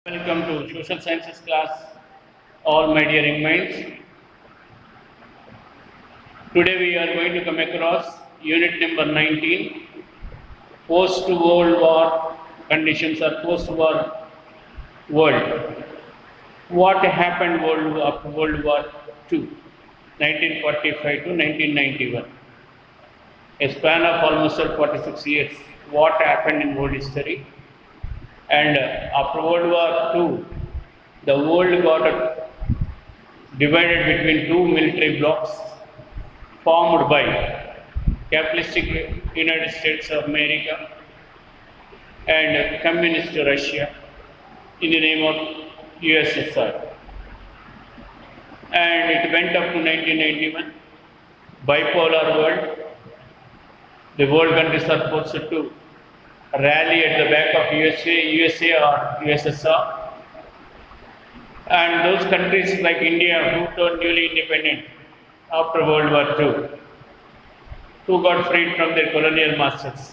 Welcome to Social Sciences class, all my dear young minds. Today we are going to come across unit number 19, post-World War conditions or post-war world. What happened after World War II, 1945 to 1991? A span of almost 46 years. What happened in world history? And after World War II, the world got divided between two military blocs formed by capitalistic United States of America and communist Russia in the name of USSR. And it went up to 1991, bipolar world. The world countries are forced to rally at the back of USA or USSR, and those countries like India who turned newly independent after World War II, who got freed from their colonial masters.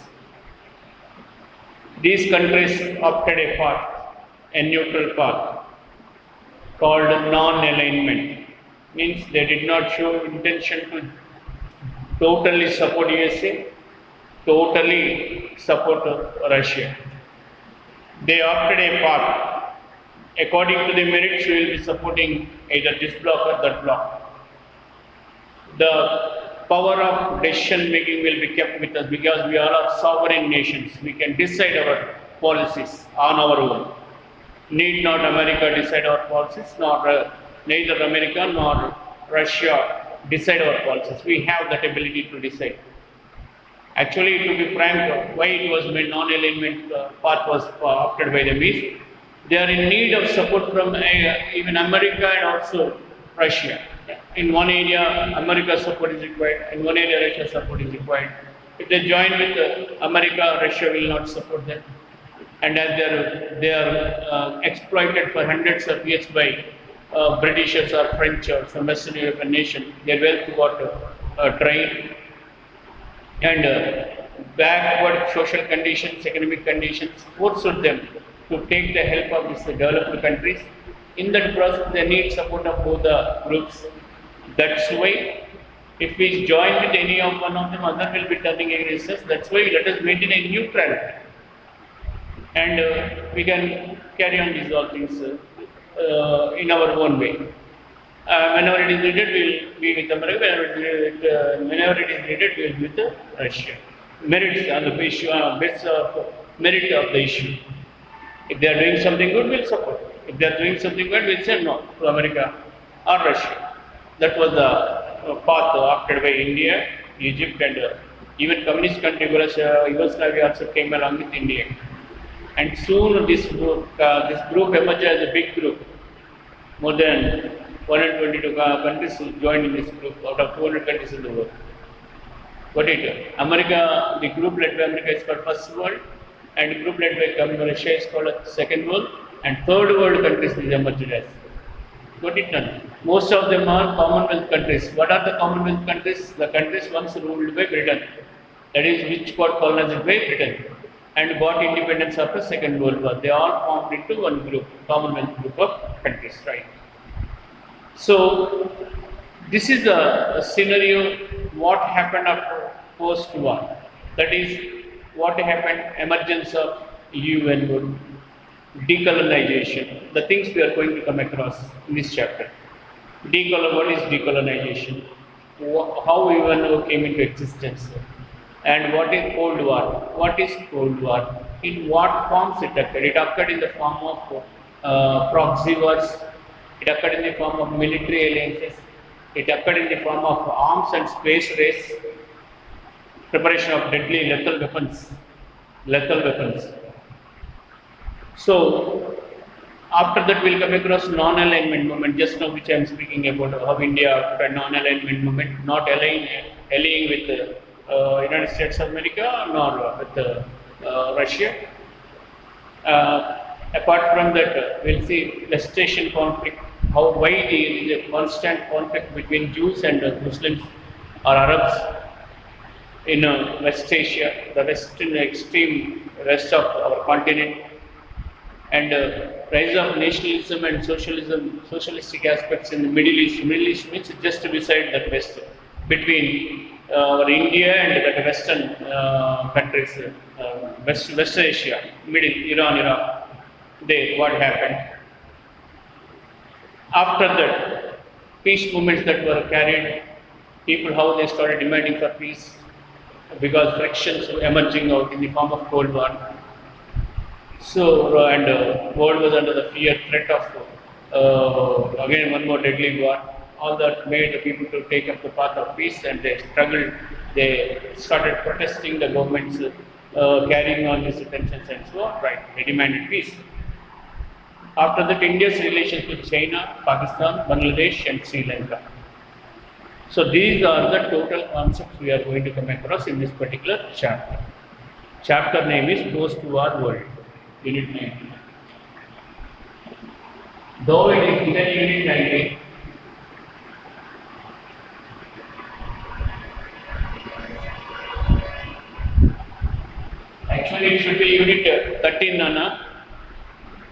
These countries opted a path, a neutral path, called non-alignment. Means they did not show intention to totally support USA, totally support Russia. They opted a path. According to the merits, we will be supporting either this bloc or that bloc. The power of decision making will be kept with us because we all are sovereign nations. We can decide our policies on our own. Need not America decide our policies, nor neither America nor Russia decide our policies. We have that ability to decide. Actually, to be frank, why it was made non-alignment path was opted by the East. They are in need of support from even America and also Russia. In one area, America's support is required. In one area, Russia's support is required. If they join with America, Russia will not support them. And as they are exploited for hundreds of years by Britishers or French or some Western European nation, their wealth got drained. And backward social conditions, economic conditions forced them to take the help of these developed countries. In that process, they need support of both the groups. That's why if we join with any of one of them, other will be turning against us. That's why let us maintain a neutrality. And we can carry on these all things in our own way. Whenever it is needed, we will be with America. Whenever it is needed, we will be with Russia. Merits on the issue, best of merit of the issue. If they are doing something good, we will support. If they are doing something bad, we will say no to America or Russia. That was the path opted by India, Egypt, and even communist country Yugoslavia also came along with India. And soon this group emerged as a big group. More than 122 countries joined in this group out of 200 countries in the world. What it? America, the group led by America is called First World, and the group led by Russia is called Second World, and Third World countries is emerged as. What it done? Most of them are Commonwealth countries. What are the Commonwealth countries? The countries once ruled by Britain, that is which got colonized by Britain and got independence after Second World War. They all formed into one group, Commonwealth group of countries, right? So, this is the scenario, what happened after post-war. That is, what happened, emergence of UN, decolonization, the things we are going to come across in this chapter. What is decolonization? How UN came into existence? And what is Cold War? What is Cold War? In what forms it occurred? It occurred in the form of proxy wars. It occurred in the form of military alliances. It occurred in the form of arms and space race, preparation of deadly lethal weapons. So, after that we'll come across non-alignment movement, just now which I am speaking about, how India after non-alignment movement, not allying with the United States of America nor with Russia. Apart from that, we'll see West Asian conflict, why there is a constant conflict between Jews and Muslims or Arabs in West Asia, the western extreme west of our continent. and rise of nationalism and socialism, socialistic aspects in the Middle East. Middle East means just beside that West, between our India and that Western countries, West Asia, Middle Iran, Iraq. What happened? After that, peace movements that were carried, people how they started demanding for peace because frictions were emerging out in the form of Cold War. So, world was under the fear, threat of again one more deadly war. All that made the people to take up the path of peace, and they struggled. They started protesting the governments, carrying on these tensions and so on. Right? They demanded peace. After that, India's relations with China, Pakistan, Bangladesh, and Sri Lanka. So these are the total concepts we are going to come across in this particular chapter. Chapter name is Post-War World. Unit 19. Though it is written Unit 19, actually it should be Unit 13, Nana,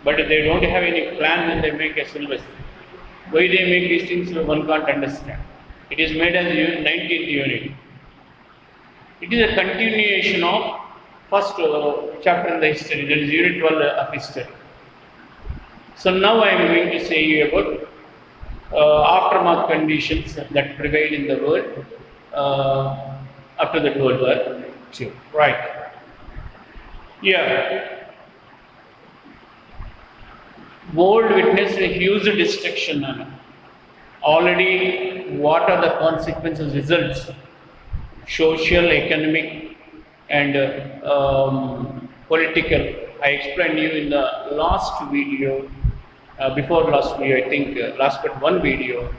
but they don't have any plan when they make a syllabus. Why they make these things, one can't understand. It is made as 19th unit. It is a continuation of first chapter in the history, that is Unit 12 of history. So now I am going to say you about aftermath conditions that prevailed in the world after the World War II. Right. Yeah. World witnessed a huge destruction. Already, what are the consequences, results? Social, economic, and political. I explained you in the last video, before last video, I think, last but one video,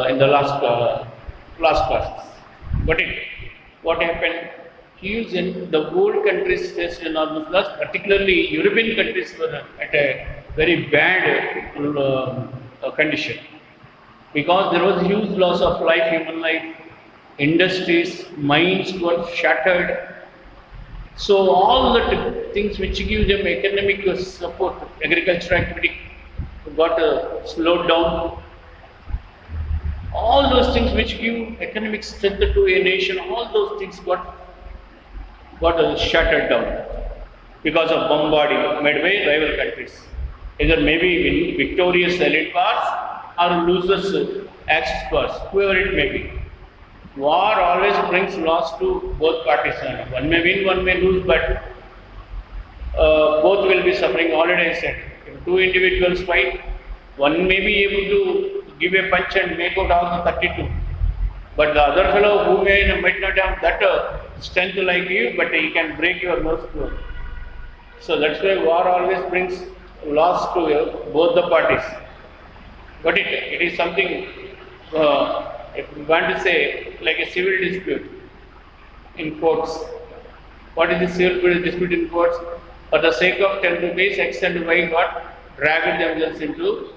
in the last classes. What happened? Huge in the world countries faced enormous loss, particularly European countries were at a very bad condition. Because there was huge loss of life, human life, industries, mines were shattered. So all the things which give them economic support, agricultural activity got slowed down. All those things which give economic strength to a nation, all those things got shattered down because of bombarding made by rival countries. Either maybe win victorious elite powers or losers Axis powers, whoever it may be. War always brings loss to both parties. One may win, one may lose, but both will be suffering. Already I said, if two individuals fight, one may be able to give a punch and make out all the 32. But the other fellow who might not have that strength like you, but he can break your nose. So that's why war always brings loss to both the parties. But it is something, if we want to say, like a civil dispute in courts. What is the civil dispute in courts? For the sake of 10 rupees, X and Y got dragged themselves into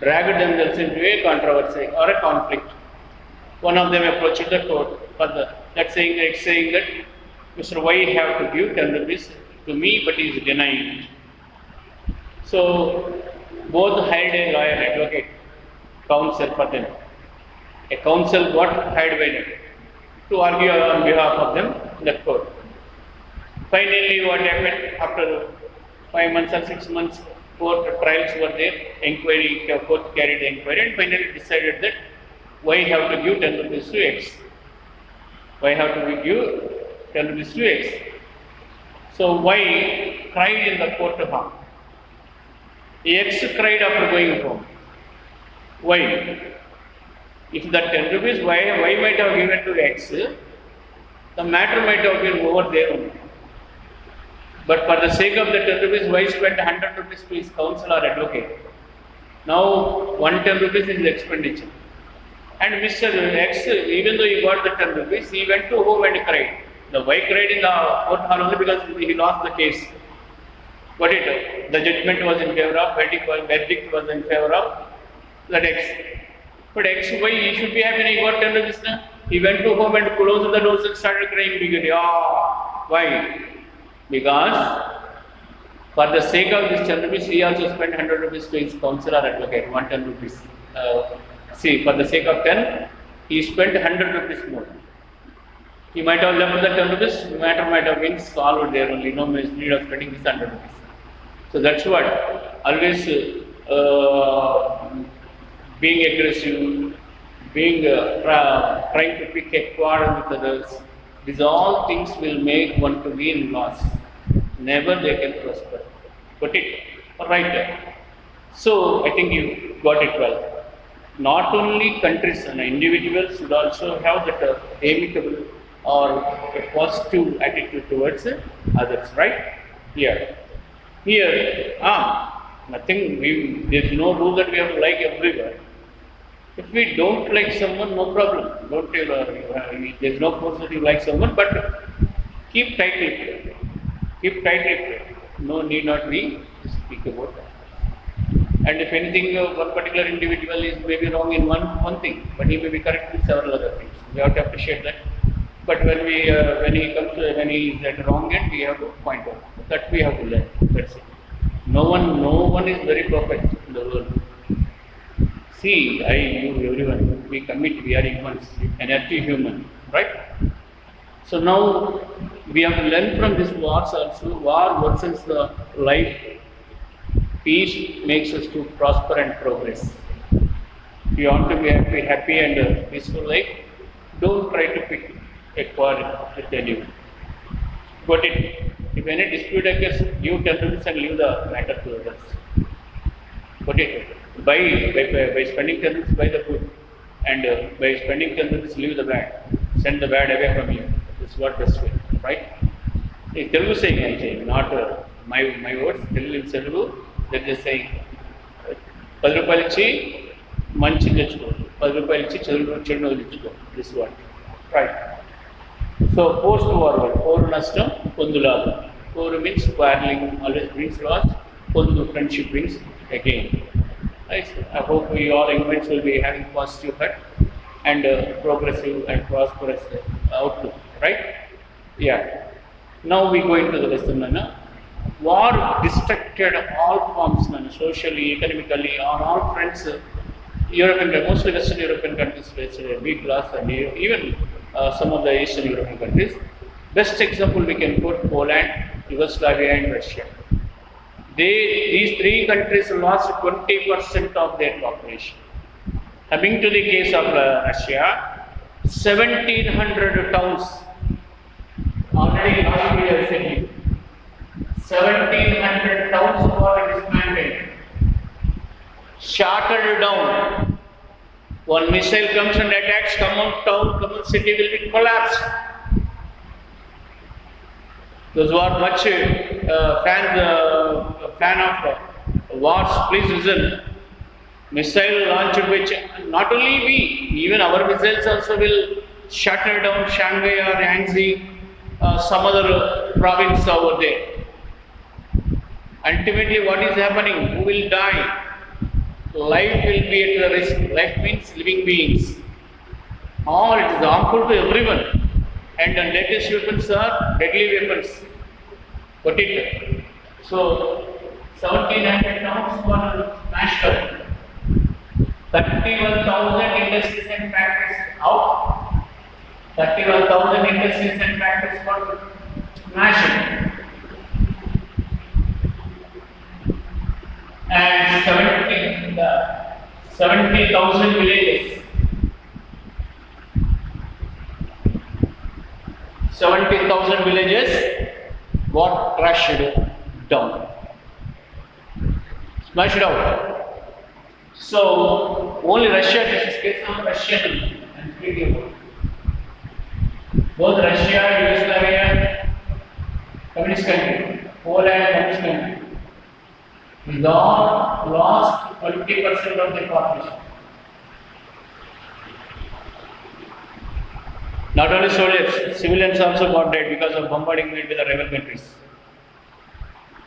a controversy or a conflict. One of them approached the court for X saying that Mr. Y have to give 10 rupees to me, but he is denying it. So both hired a lawyer, advocate, counsel for them. A counsel got hired by them to argue on behalf of them in the court. Finally, what happened after 5 months or 6 months, court trials were there, court carried the inquiry and finally decided that why have to give 10 rupees to X. Why have to give 10 rupees to X? So why cried in the court hall? X cried after going home. Why? If that 10 rupees, why might have given to X? The matter might have been over there only. But for the sake of the 10 rupees, why spend 100 rupees to his counsel or advocate? Now, 110 rupees is the expenditure. And Mr. X, even though he got the 10 rupees, he went to home and cried. The Y cried in the court hall only because he lost the case. But the judgment was in favor of, verdict was in favor of that X. But X, why he should be happy when he got 10 rupees? He went to home and closed the doors and started crying bigly. Why? Because For the sake of this 10 rupees, he also spent 100 rupees to his counsel or advocate, 110 rupees. See, for the sake of 10, he spent 100 rupees more. He might have left the 10 rupees, the matter might have been solved there only, no need of spending this 100 rupees. So that's what, always being aggressive, being trying to pick a quarrel with others, these all things will make one to be in loss. Never they can prosper. Got it? Right. So I think you got it well. Not only countries and individuals should also have that amicable or a positive attitude towards others, right? Here, nothing. There is no rule that we have to like everyone. If we don't like someone, no problem. Don't there is no force that you like someone, but keep tightly. Keep tightly. No need not be to speak about that. And if anything, one particular individual is maybe wrong in one thing, but he may be correct in several other things. We have to appreciate that. But when he is at wrong end, we have to point out. That we have to learn. That's it. No one is very perfect in the world. See, you, everyone, we commit, we are humans, energy human, right? So now we have to learn from this wars also. War worsens the life. Peace makes us to prosper and progress. If you want to be happy and peaceful life, don't try to pick a quarrel with anyone. Got it? If any dispute occurs, give 10 rupees and leave the matter to others. Got it? By spending 10 rupees, buy the good, and by spending 10 rupees, leave the bad. Send the bad away from you. This is what best way, right? In Telugu saying, I'm saying, not my words. Telugu in Telugu, they're just saying, 10 రూపాయలు ఇచ్చి మంచి తెచ్చుకో, 10 రూపాయలు ఇచ్చి చెడును వదిలించుకో. This is what, right? So post-war world, poru nashtam, pondu labham. Poru means quarreling always brings loss. Pondu friendship brings again. I hope we all humans will be having positive heart and progressive and prosperous outlook, right? Yeah. Now we go into the lesson. War destructed all forms, socially, economically, on all fronts. European, mostly Western European countries faced a weak loss, and even some of the Eastern European countries. Best example we can put Poland, Yugoslavia, and Russia. These three countries lost 20% of their population. Coming to the case of Russia, 1,700 towns already last year said 1,700 towns were dismantled, shattered down. One missile comes and attacks, common town, common city will be collapsed. Those who are much fan of wars, please listen. Missile launched which not only we, even our missiles also will shatter down Shanghai or Yangtze, some other province over there. Ultimately, what is happening? Who will die? Life will be at the risk. Life means living beings. All it is harmful to everyone. And the latest weapons are deadly weapons. Got it? So, 1,700 towns were smashed up. 31,000 industries and factories out. 31,000 industries and factories were smashed. And 70,000 villages. 70,000 villages got crushed down, smashed out. So only Russia, this is case of Russian and speaking about. Both Russia, Yugoslavia, communist country, Poland, communist country, these all lost 20% of their population. Not only soldiers, civilians also got dead because of bombarding made by the rebel countries.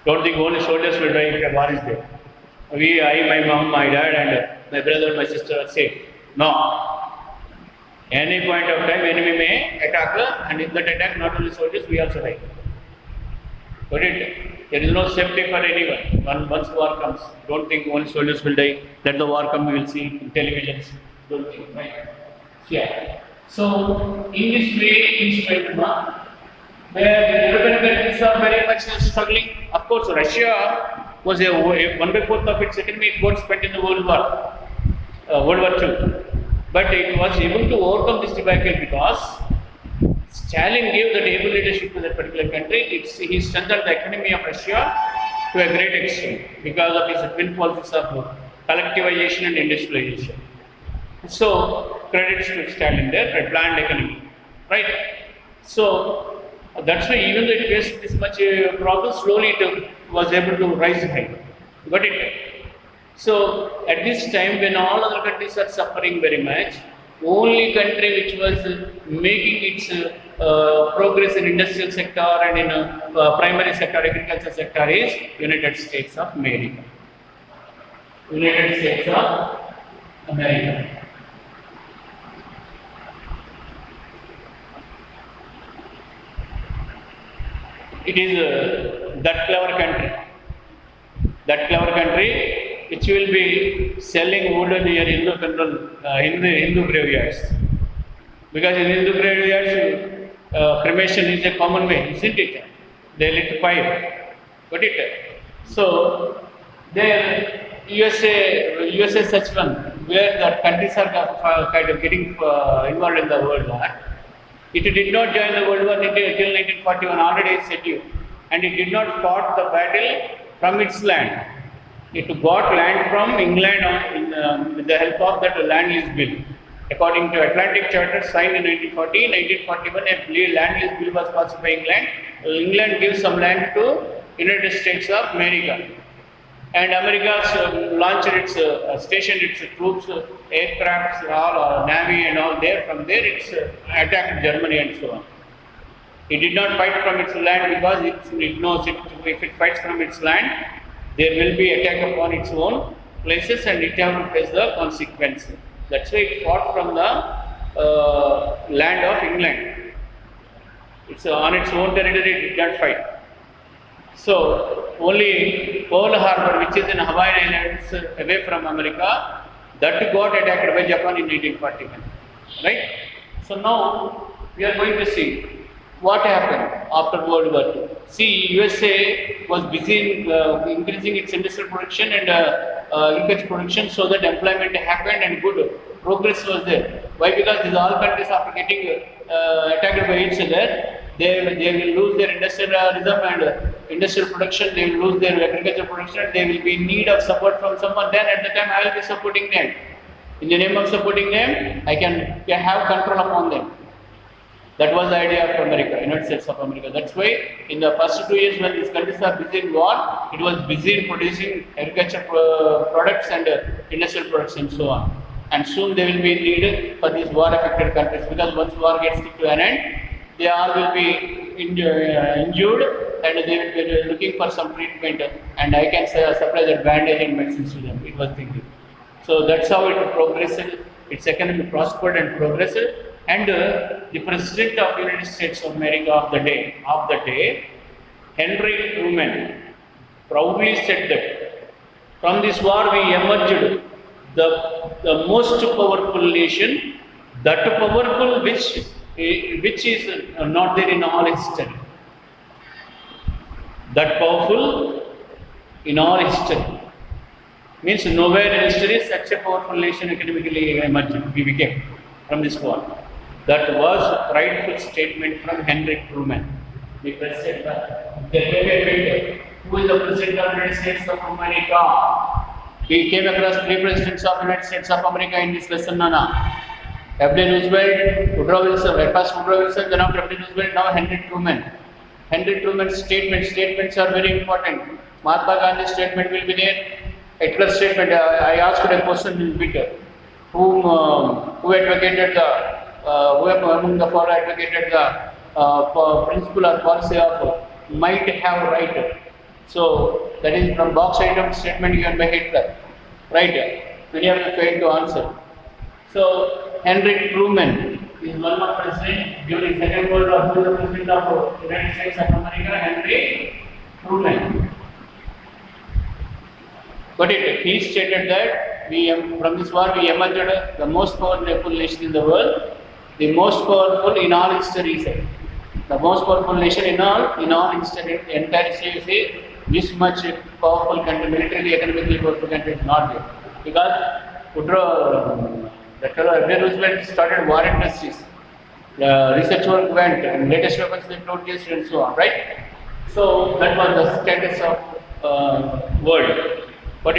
Don't think only soldiers will die if a war is there. My mom, my dad, and my brother, my sister are safe. No. Any point of time, enemy may attack, and in that attack, not only soldiers, we also die. Got it? There is no safety for anyone. Once war comes, don't think only soldiers will die. Let the war come, we will see in televisions. Don't think, right? Yeah. So in this way, things went on, where the European countries are very much struggling. Of course, Russia was a 1/4 of its economy it got spent in the World War II. But it was able to overcome this debacle because Stalin gave that able leadership to that particular country. He strengthened the economy of Russia to a great extent because of his twin policies of collectivization and industrialization. So, credits to Stalin there, a planned economy, right? So, that's why even though it faced this much problem, slowly it was able to rise high. Got it? So, at this time when all other countries are suffering very much, only country which was making its progress in industrial sector and in primary sector, agriculture sector is United States of America. United States of America. It is that clever country which will be selling wood near Hindu graveyards. Because in Hindu graveyards, cremation is a common way, isn't it? They lit fire. Got it? So, there USA such one, where the countries are kind of getting involved in the World War. It did not join the World War until 1941, already I said you. And it did not fought the battle from its land. It got land from England with the help of that land lease bill. According to Atlantic Charter signed in 1940, 1941 a land lease bill was passed by England. England gives some land to United States of America. And America launched stationed its troops, aircrafts, all navy and all there. From there it's attacked Germany and so on. It did not fight from its land because it knows if it fights from its land, there will be attack upon its own places and it has to face the consequence. That's why it fought from the land of England. It's on its own territory, it did not fight. So, only Pearl Harbor, which is in Hawaiian Islands away from America, that got attacked by Japan in 1941. Right? So, now we are going to see what happened after World War II. See, USA was busy in increasing its industrial production and agriculture production so that employment happened and good progress was there. Why? Because these all countries after getting attacked by each other, they will lose their industrialism and industrial production, they will lose their agricultural production, they will be in need of support from someone. Then at the time I will be supporting them. In the name of supporting them, I can have control upon them. That was the idea of America, United States of America. That's why in the first 2 years when these countries are busy in war, it was busy in producing agriculture products and industrial products and so on. And soon they will be in need for these war affected countries because once war gets to an end, they all will be injured and they will be looking for some treatment and I can supply that bandage and medicines to them. It was thinking. So that's how it progressed. Its economy prospered and progressed. And the President of United States of America of the day, Henry Truman, proudly said that from this war we emerged the most powerful nation, that powerful which is not there in all history. That powerful in all history. Means nowhere in history such a powerful nation economically emerged, we became from this war. That was a prideful statement from Henry Truman, the president. Who is the president of the United States of America? We came across 3 presidents of the United States of America in this lesson, Nana. F.D. Roosevelt, Woodrow Wilson, first Woodrow Wilson, then after F.D. Roosevelt, now Henry Truman. Henry Truman's statements are very important. Mahatma Gandhi's statement will be there. Hitler's statement, I asked a question in Twitter. Who advocated whoever among the four advocated the principle or policy of might have right. So that is from box item statement given by Hitler. Right? Many of you failed to answer. So Henry Truman is one of the president during Second World War. Who is the president of United States of America? Henry True line. But he stated that from this war we emerged the most powerful nation in the world, the most powerful in all history. The most powerful nation in all history, entire history. This much powerful country, militarily, economically powerful country is not there. Because Dr. Roosevelt started war industries. Research work went, and latest weapons they produced and so on, right? So that was the status of world. But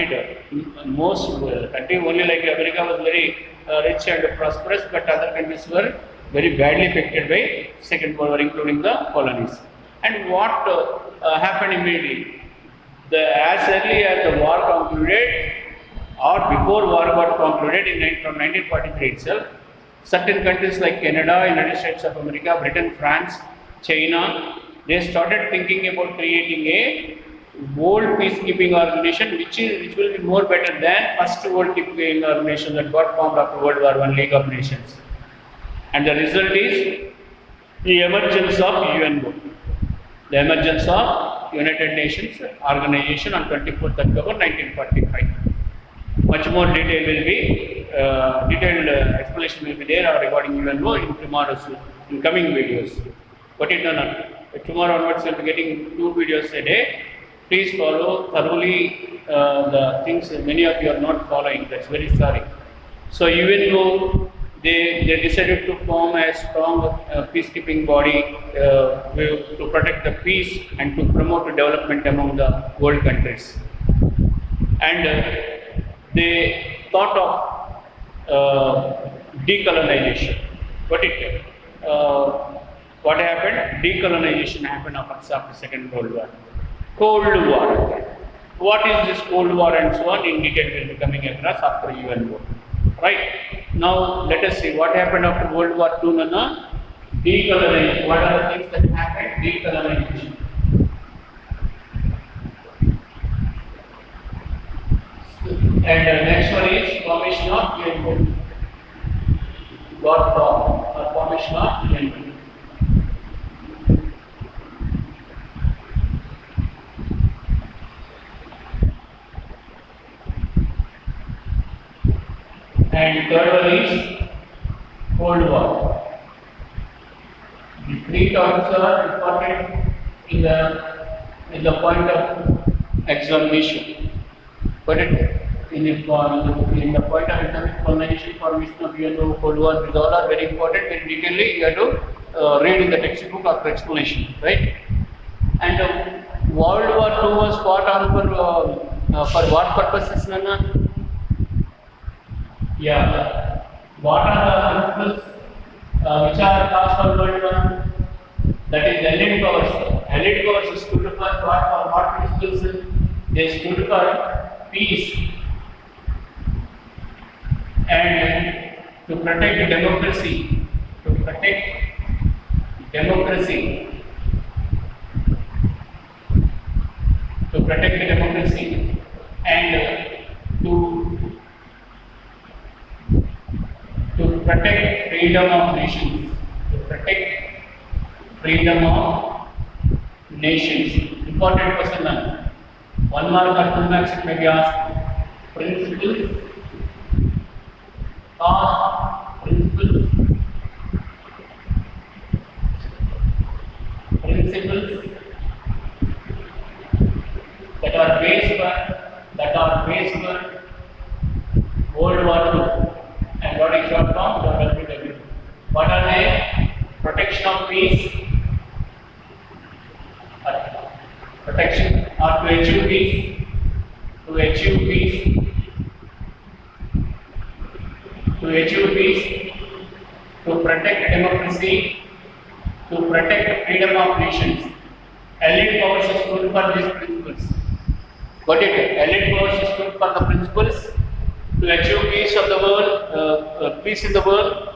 most country only like America was very rich and prosperous, but other countries were very badly affected by Second World War, including the colonies. And what happened immediately? As early as the war concluded, or before war got concluded from 1943 itself, certain countries like Canada, United States of America, Britain, France, China, they started thinking about creating a world peacekeeping organization which will be more better than first world peacekeeping organization that got formed after World War I, League of Nations. And the result is the emergence of UNO, the emergence of United Nations Organization on 24th October 1945. Much more detail will be, detailed explanation will be there regarding UNO in coming videos. But tomorrow onwards we will be getting 2 videos a day. Please follow thoroughly the things many of you are not following. That's very sorry. So UNO, they decided to form a strong peacekeeping body to protect the peace and to promote development among the world countries. And they thought of decolonization. But what happened? Decolonization happened after Second World War. Cold War. What is this Cold War and so on? In detail will be coming across after UNO. Right? Now let us see what happened after World War II. Decolonization. What are the things that happened? Decolonization. And the next one is formation of UNO. Got formed or formation of UNO. And third one is Cold War. The 3 terms are important in the point of examination. But in the point of examination, formation of UNO, Cold War, these all are very important. Very detailedly you have to read in the textbook after explanation, right? And World War II was fought on for what purposes, Nana? Yeah. What are the principles which are caused for World War? That is Allied powers. Allied powers stood for what principles? They stood for peace and to protect democracy. To protect democracy. To protect democracy and to protect freedom of nations. To protect freedom of nations. Important question. 1 mark or 2 marks it may be asked. Principles that are based for World War II. And what is short form? WW. What are they? Protection of peace, protection or to achieve peace, to achieve peace, to protect democracy, to protect freedom of nations. Allied powers stood for these principles. Got it? Allied powers stood for the principles to achieve peace of the world, peace in the world,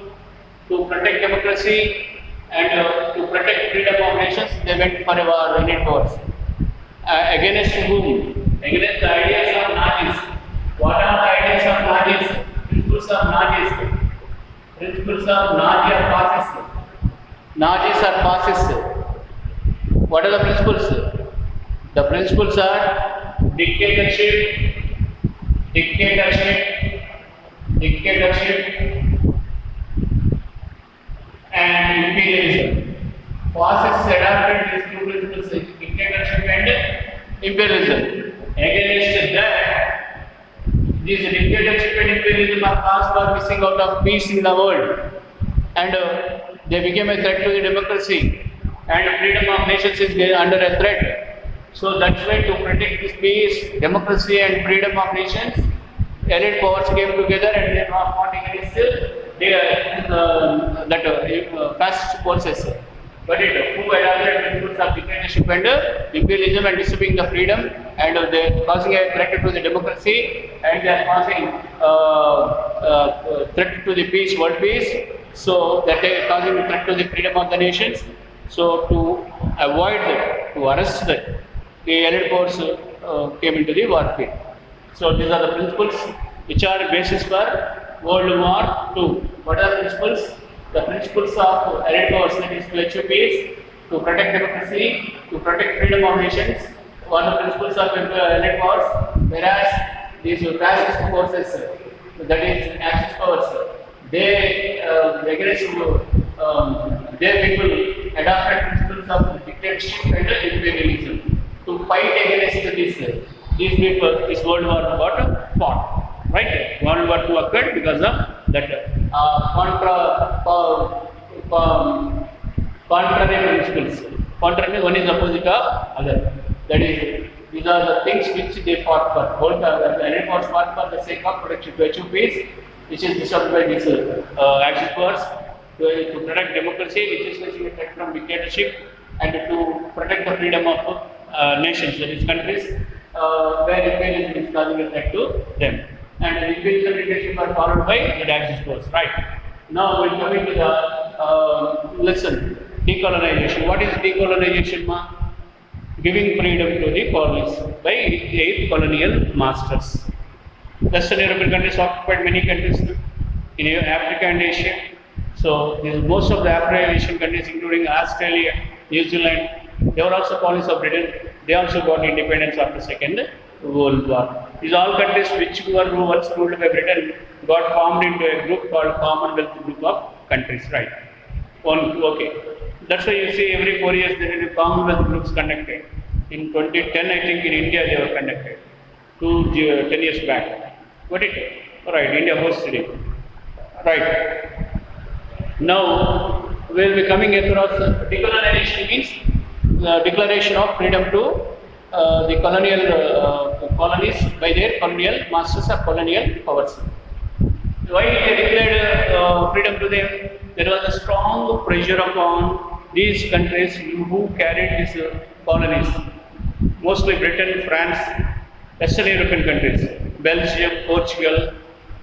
to protect democracy and to protect freedom of nations. They went for a war. Allied powers. Against whom? Against the ideas of Nazis. What are the ideas of Nazis? Principles of Nazis. Principles of Nazi or fascist. Nazis are fascists. What are the principles? The principles are dictatorship, dictatorship, dictatorship, and imperialism. Fascists adopted these two principles, dictatorship and imperialism. Against that, these dictatorship and imperialism are caused by missing out of peace in the world, and they became a threat to the democracy, and freedom of nations is under a threat. So that's why, to protect this peace, democracy, and freedom of nations, elite powers came together and they fought against fascist forces. But who adopted principles of dictatorship and imperialism and disturbing the freedom, and they are causing a threat to the democracy, and they are causing threat to the peace, world peace. So that they are causing a threat to the freedom of the nations. So to avoid that, to arrest that, the elite powers came into the warfare. So these are the principles which are basis for World War II. What are the principles? The principles of elite powers, that is to achieve peace, to protect democracy, to protect freedom of nations. What are the principles of elite powers? Whereas these fascist forces, that is Axis powers, they against their people adopted principles of dictatorship and imperialism. To fight against these people, this World War got fought, right? World War II occurred because of that contrary principles. Contrary, one is opposite of other. That is, these are the things which they fought for. The elite powers fought for the sake of protection, to achieve peace, which is disturbed by these Axis powers, to protect democracy, which is facing a threat from dictatorship, and to protect the freedom of nations, that is countries, where imperialism is causing a threat to them. And the imperialism dictatorship are followed by the Axis powers, right? Now we are coming to the lesson, decolonization. What is decolonization, ma? Giving freedom to the colonies by their colonial masters. Western European countries occupied many countries in Africa and Asia. So most of the Afro-Asian countries, including Australia, New Zealand, they were also colonies of Britain. They also got independence after Second World War. These all countries which were once ruled by Britain got formed into a group called Commonwealth Group of Countries, right? Okay. That's why you see every 4 years there is a Commonwealth groups conducted. In 2010, I think in India they were conducted. 10 years back. Got it? Right, India hosted it. Right. Now we will be coming across decolonization means declaration of freedom to the colonial colonies by their colonial masters or colonial powers. Why they declared freedom to them? There was a strong pressure upon these countries who carried these colonies, mostly Britain, France, Western European countries, Belgium, Portugal.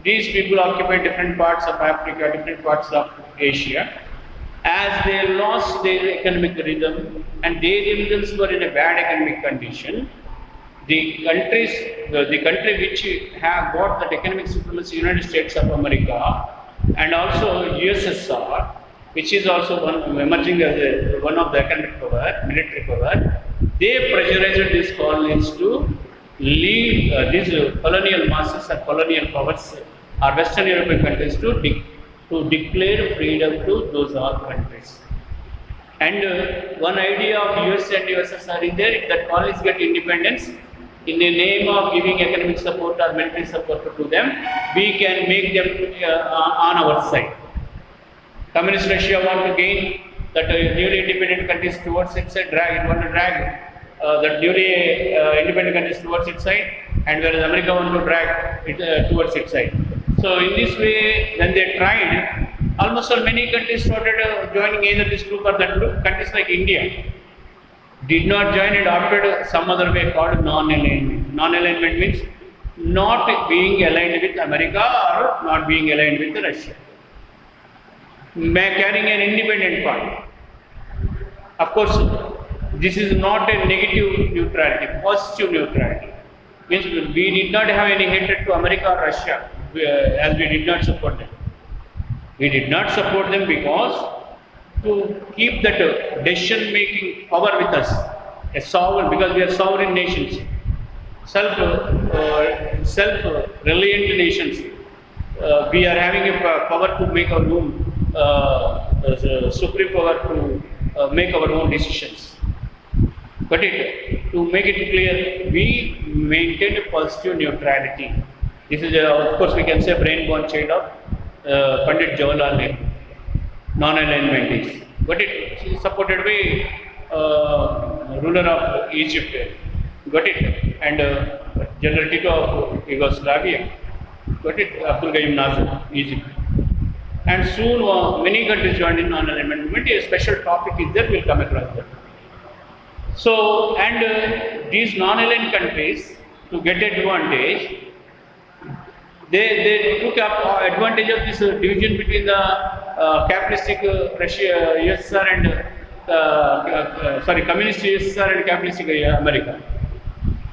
These people occupied different parts of Africa, different parts of Asia. As they lost their economic rhythm and they themselves were in a bad economic condition, the country which have got that economic supremacy, United States of America, and also USSR, which is also emerging as one of the economic power, military power, they pressurized these colonies to leave these colonial masters or colonial powers or Western European countries to declare freedom to those all countries. And one idea of US and USSR is there, if that colonies get independence, in the name of giving economic support or military support to them, we can make them on our side. Communist Russia want to gain that newly independent countries towards its side, want to drag the newly independent countries towards its side, and whereas America want to drag it towards its side. So in this way, when they tried, almost all many countries started joining either this group or that group. Countries like India did not join and opted some other way called non-alignment. Non-alignment means not being aligned with America or not being aligned with Russia. Carrying an independent part. Of course, this is not a negative neutrality, positive neutrality. Means we did not have any hatred to America or Russia, as we did not support them. We did not support them because to keep that decision-making power with us, a sovereign, because we are sovereign nations, self-reliant nations. We are having a power to make our own, supreme power to make our own decisions. But to make it clear, we maintain a positive neutrality. This is, of course, we can say brain-born child of Pandit Jawaharlal Nehru. Non-alignment is, but it is supported by ruler of Egypt, got it, and General Tito of Yugoslavia, got it, Abdul Gaim Nasser, Egypt. And soon many countries joined in non-alignment movement. A special topic is there, we'll come across that. So, and these non-aligned countries, to get advantage, they took up advantage of this division between the capitalistic Russia, USSR and communist USSR and capitalistic America.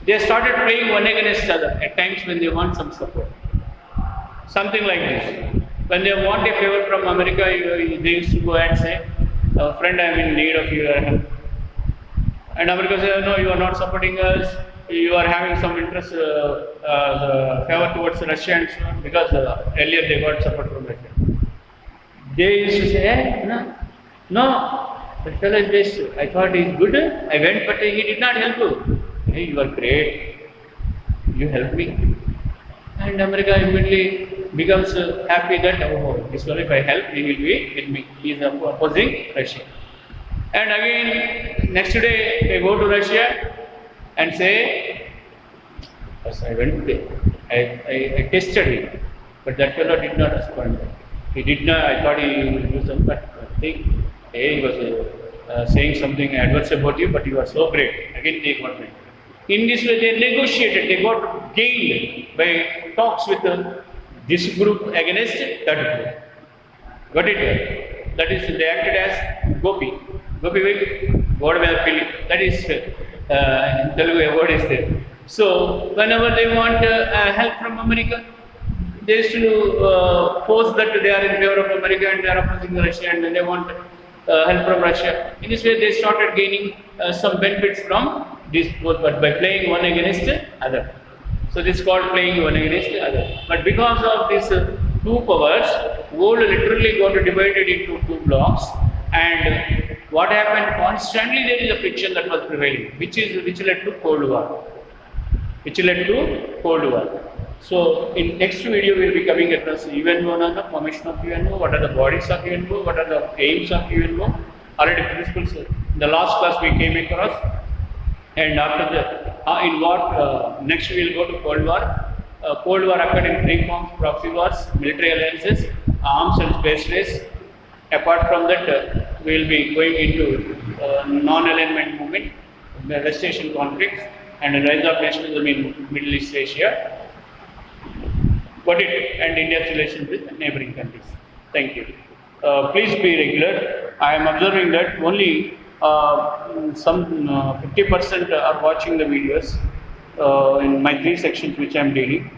They started playing one against other at times when they want some support. Something like this. When they want a favor from America, they used to go and say, friend, I am in need of your help. And America says, no, you are not supporting us. You are having some interest, favor towards Russia and so on, because earlier they got support from Russia. They used to say, hey, no, that fellow is best. I thought he is good. I went, but he did not help you. Hey, you are great. You helped me. And America immediately becomes happy that, oh, this one, if I help, he will be with me. He is opposing Russia. And again, next day, they go to Russia and say, yes, I went there. I tested him, but that fellow did not respond. He did not, I thought he would do some, but I think he was saying something adverse about you, but you are so great. Again, they got me. In this way, they negotiated, they got gained by talks with this group against that group. Got it? That is, they acted as Gopi. Gopi with God with a Philip. That is, in Telugu, a word is there. So, whenever they want help from America, they used to force that they are in favor of America and they are opposing Russia and they want help from Russia. In this way, they started gaining some benefits from this both, but by playing one against the other. So, this is called playing one against the other. But because of these two powers, world literally got divided into two blocks. And what happened? Constantly there is a friction that was prevailing, which led to Cold War. So in next video we will be coming across UNO, the formation of UNO, what are the bodies of UNO, what are the aims of UNO, already principles. In the last class we came across, and after that, in what next we will go to Cold War. Cold War occurred in three forms: proxy wars, military alliances, arms and space race. Apart from that, we will be going into non-alignment movement, West Asian conflicts, and the rise of nationalism in Middle East Asia. Got it? And India's relations with neighboring countries. Thank you. Please be regular. I am observing that only some 50% are watching the videos in my three sections which I am dealing.